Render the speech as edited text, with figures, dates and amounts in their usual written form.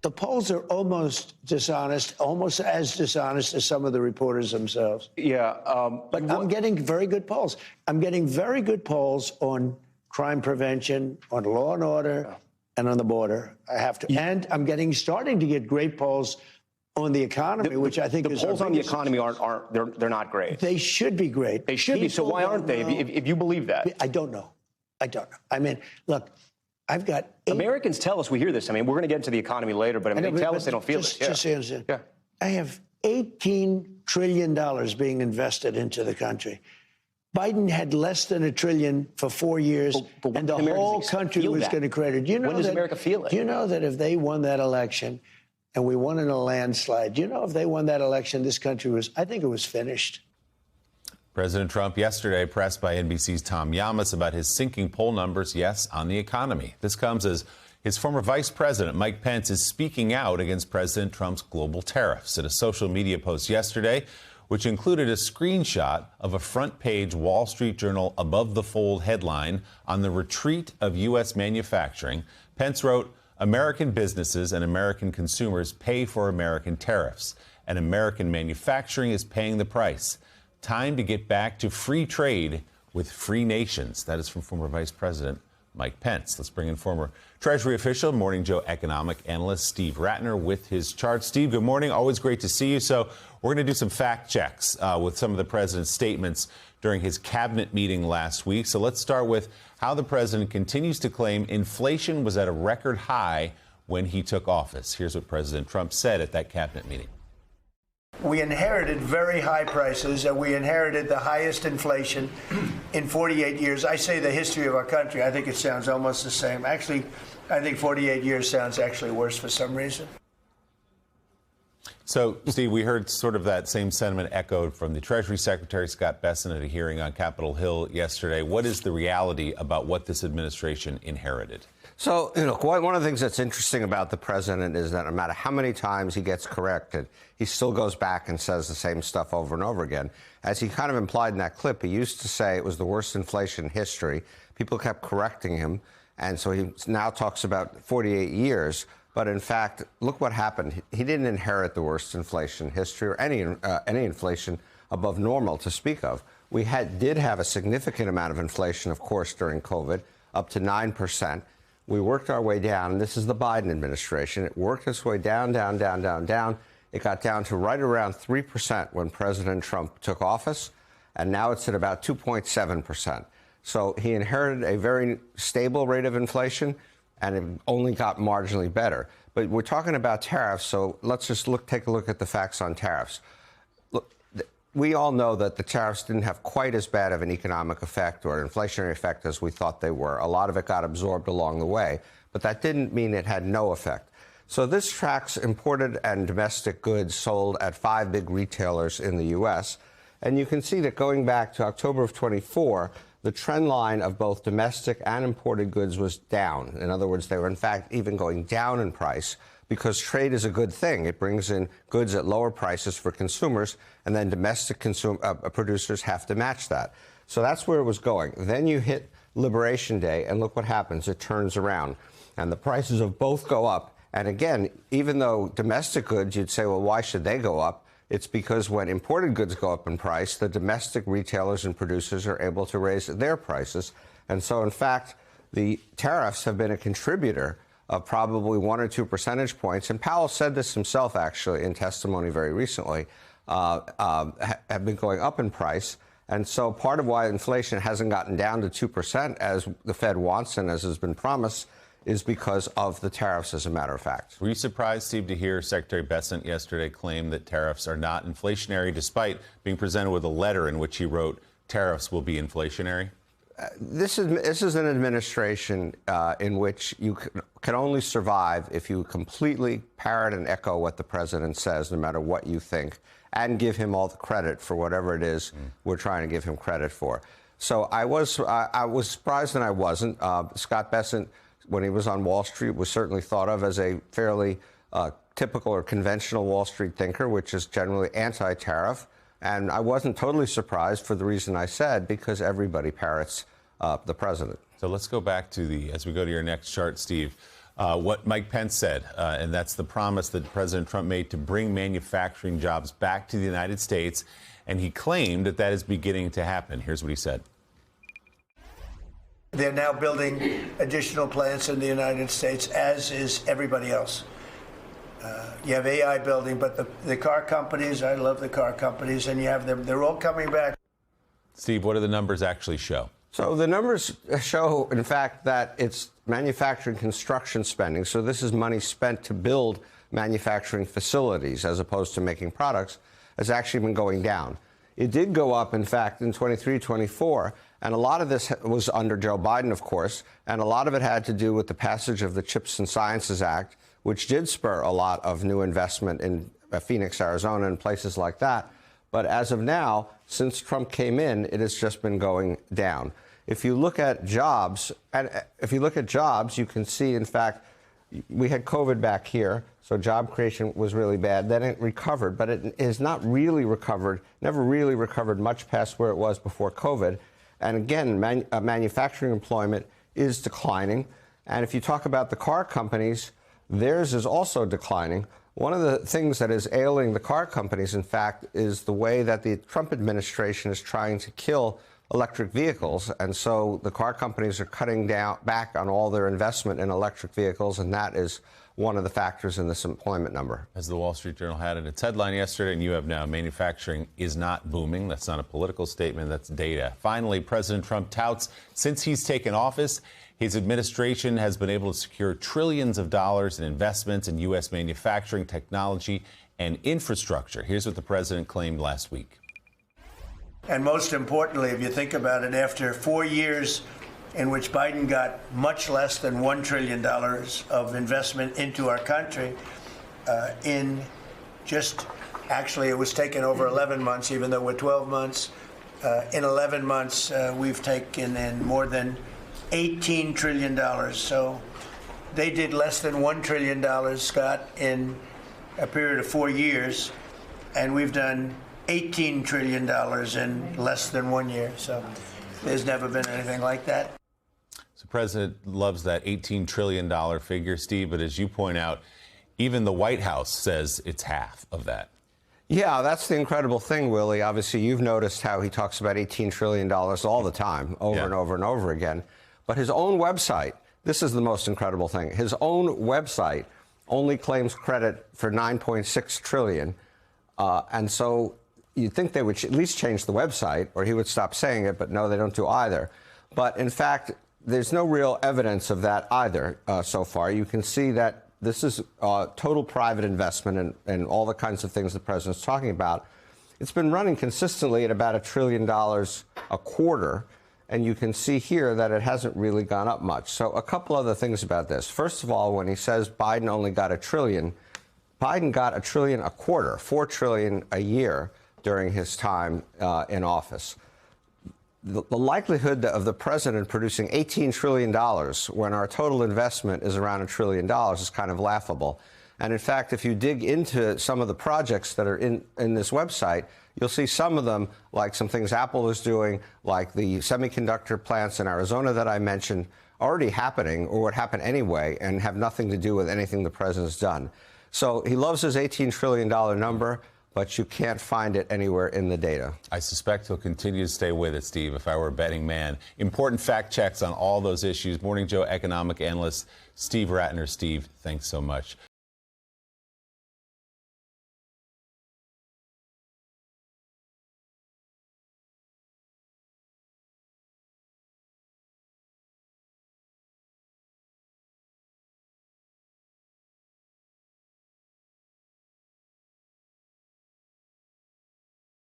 The polls are almost dishonest, almost as dishonest as some of the reporters themselves. Yeah. But I'm getting very good polls. I'm getting very good polls on crime prevention, on law and order, and on the border. I have to. And I'm starting to get great polls on the economy, which I think is the polls on the economy aren't they're not great. They should be great. They should be. So why aren't they? If you believe that, I don't know. I mean, look, I've got Americans tell us, we hear this. I mean, we're going to get into the economy later, but they tell us they don't feel it. Just understand. Yeah. I have $18 trillion being invested into the country. Biden had less than $1 trillion for 4 years, and the whole country was going to credit. When does America feel it? You know that if they won that election, and we won in a landslide, you know if they won that election, this country I think it was finished. President Trump yesterday pressed by NBC's Tom Llamas about his sinking poll numbers, yes, on the economy. This comes as his former vice president, Mike Pence, is speaking out against President Trump's global tariffs. In a social media post yesterday, which included a screenshot of a front-page Wall Street Journal above-the-fold headline on the retreat of U.S. manufacturing, Pence wrote, "American businesses and American consumers pay for American tariffs, and American manufacturing is paying the price. Time to get back to free trade with free nations." That is from former Vice President Mike Pence. Let's bring in former Treasury official, Morning Joe economic analyst Steve Rattner with his chart. Steve, good morning. Always great to see you. So we're going to do some fact checks with some of the president's statements during his cabinet meeting last week. So let's start with how the president continues to claim inflation was at a record high when he took office. Here's what President Trump said at that cabinet meeting. We inherited very high prices, and we inherited the highest inflation in 48 years. I say the history of our country. I think it sounds almost the same. Actually, I think 48 years sounds actually worse for some reason. So, Steve, we heard sort of that same sentiment echoed from the Treasury Secretary Scott Bessent at a hearing on Capitol Hill yesterday. What is the reality about what this administration inherited? So, one of the things that's interesting about the president is that no matter how many times he gets corrected, he still goes back and says the same stuff over and over again. As he kind of implied in that clip, he used to say it was the worst inflation in history. People kept correcting him, and so he now talks about 48 years. But in fact, look what happened. He didn't inherit the worst inflation in history or any inflation above normal to speak of. We did have a significant amount of inflation, of course, during COVID, up to 9%. We worked our way down, and this is the Biden administration. It worked its way down, down, down, down, down. It got down to right around 3% when President Trump took office, and now it's at about 2.7%. So he inherited a very stable rate of inflation, and it only got marginally better. But we're talking about tariffs, so let's just take a look at the facts on tariffs. Look, we all know that the tariffs didn't have quite as bad of an economic effect or inflationary effect as we thought they were. A lot of it got absorbed along the way, but that didn't mean it had no effect. So this tracks imported and domestic goods sold at 5 big retailers in the U.S., and you can see that going back to October of 24, the trend line of both domestic and imported goods was down. In other words, they were in fact even going down in price because trade is a good thing. It brings in goods at lower prices for consumers, and then domestic producers have to match that. So that's where it was going. Then you hit Liberation Day, and look what happens. It turns around, and the prices of both go up. And again, even though domestic goods, you'd say, well, why should they go up? It's because when imported goods go up in price, the domestic retailers and producers are able to raise their prices. And so, in fact, the tariffs have been a contributor of probably 1 or 2 percentage points. And Powell said this himself, actually, in testimony very recently, have been going up in price. And so part of why inflation hasn't gotten down to 2%, as the Fed wants and as has been promised, is because of the tariffs, as a matter of fact. Were you surprised, Steve, to hear Secretary Bessent yesterday claim that tariffs are not inflationary, despite being presented with a letter in which he wrote tariffs will be inflationary? This is an administration in which you can only survive if you completely parrot and echo what the president says, no matter what you think, and give him all the credit for whatever it is we're trying to give him credit for. So I was surprised and I wasn't. Scott Bessent, when he was on Wall Street, was certainly thought of as a fairly typical or conventional Wall Street thinker, which is generally anti-tariff. And I wasn't totally surprised for the reason I said, because everybody parrots the president. So let's go back to as we go to your next chart, Steve. what Mike Pence said, and that's the promise that President Trump made to bring manufacturing jobs back to the United States. And he claimed that that is beginning to happen. Here's what he said. They're now building additional plants in the United States, as is everybody else. You have AI building, but the car companies, I love the car companies, and you have them, they're all coming back. Steve, what do the numbers actually show? So the numbers show, in fact, that it's manufacturing construction spending. So this is money spent to build manufacturing facilities as opposed to making products, has actually been going down. It did go up, in fact, in 23, 24, and a lot of this was under Joe Biden, of course, and a lot of it had to do with the passage of the Chips and Sciences Act, which did spur a lot of new investment in Phoenix, Arizona, and places like that. But as of now, since Trump came in, it has just been going down. If you look at jobs, you can see, in fact, we had COVID back here, so job creation was really bad. Then it recovered, but it has not really recovered, never really recovered much past where it was before COVID. And again, manufacturing employment is declining. And if you talk about the car companies, theirs is also declining. One of the things that is ailing the car companies, in fact, is the way that the Trump administration is trying to kill electric vehicles. And so the car companies are cutting back on all their investment in electric vehicles, and that is one of the factors in this employment number. As the Wall Street Journal had in its headline yesterday, and you have now, manufacturing is not booming. That's not a political statement, that's data. Finally, President Trump touts since he's taken office, his administration has been able to secure trillions of dollars in investments in U.S. manufacturing, technology, and infrastructure. Here's what the president claimed last week. And most importantly, if you think about it, after 4 years in which Biden got much less than $1 trillion of investment into our country, actually it was taken over 11 months, even though we're 12 months. In 11 months, we've taken in more than $18 trillion. So they did less than $1 trillion, Scott, in a period of 4 years, and we've done $18 trillion in less than 1 year. So there's never been anything like that. So the president loves that $18 trillion figure, Steve, but as you point out, even the White House says it's half of that. Yeah, that's the incredible thing, Willie. Obviously, you've noticed how he talks about $18 trillion all the time, over and over and over again. But his own website, this is the most incredible thing, his own website only claims credit for $9.6 trillion. And so you'd think they would at least change the website, or he would stop saying it, but no, they don't do either. But in fact, there's no real evidence of that either so far. You can see that this is total private investment and all the kinds of things the president's talking about. It's been running consistently at about $1 trillion a quarter, and you can see here that it hasn't really gone up much. So a couple other things about this. First of all, when he says Biden only got $1 trillion, Biden got $1 trillion a quarter, $4 trillion a year during his time in office. The likelihood of the president producing $18 trillion when our total investment is around $1 trillion is kind of laughable. And in fact, if you dig into some of the projects that are in this website, you'll see some of them, like some things Apple is doing, like the semiconductor plants in Arizona that I mentioned, already happening or would happen anyway and have nothing to do with anything the president's done. So he loves his $18 trillion number, but you can't find it anywhere in the data. I suspect he'll continue to stay with it, Steve, if I were a betting man. Important fact checks on all those issues. Morning Joe economic analyst Steve Rattner. Steve, thanks so much.